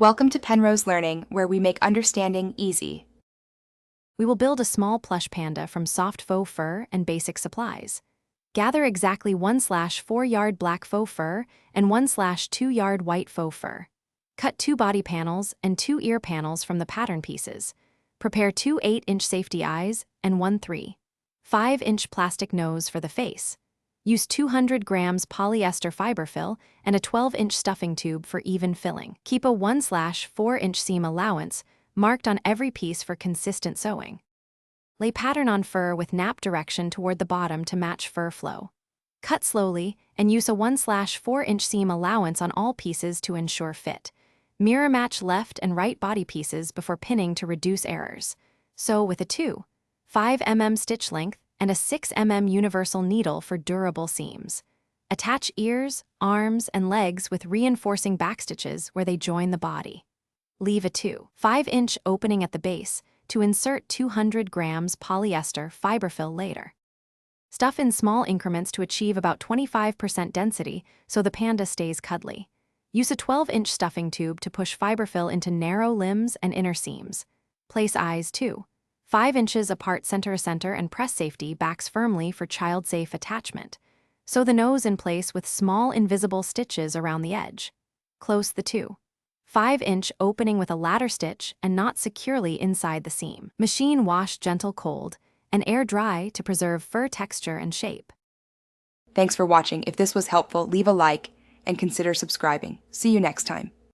Welcome to Penrose Learning, where we make understanding easy. We will build a small plush panda from soft faux fur and basic supplies. Gather exactly 1/4 yard black faux fur and 1/2 yard white faux fur. Cut 2 body panels and 2 ear panels from the pattern pieces. Prepare 2 8-inch safety eyes and 1 3/5-inch plastic nose for the face. Use 200 grams polyester fiber fill and a 12-inch stuffing tube for even filling. Keep a 1/4-inch seam allowance marked on every piece for consistent sewing. Lay pattern on fur with nap direction toward the bottom to match fur flow. Cut slowly and use a 1/4-inch seam allowance on all pieces to ensure fit. Mirror match left and right body pieces before pinning to reduce errors. Sew with a 2/5 mm stitch length and a 6 mm universal needle for durable seams. Attach ears, arms, and legs with reinforcing backstitches where they join the body. Leave a 2/5-inch opening at the base to insert 200 grams polyester fiber fill later. Stuff in small increments to achieve about 25% density so the panda stays cuddly. Use a 12-inch stuffing tube to push fiber fill into narrow limbs and inner seams. Place eyes 2/5 inches apart center to center and press safety backs firmly for child-safe attachment. Sew the nose in place with small invisible stitches around the edge. Close the 2/5-inch opening with a ladder stitch and knot securely inside the seam. Machine wash gentle cold and air dry to preserve fur texture and shape. Thanks for watching. If this was helpful, leave a like and consider subscribing. See you next time.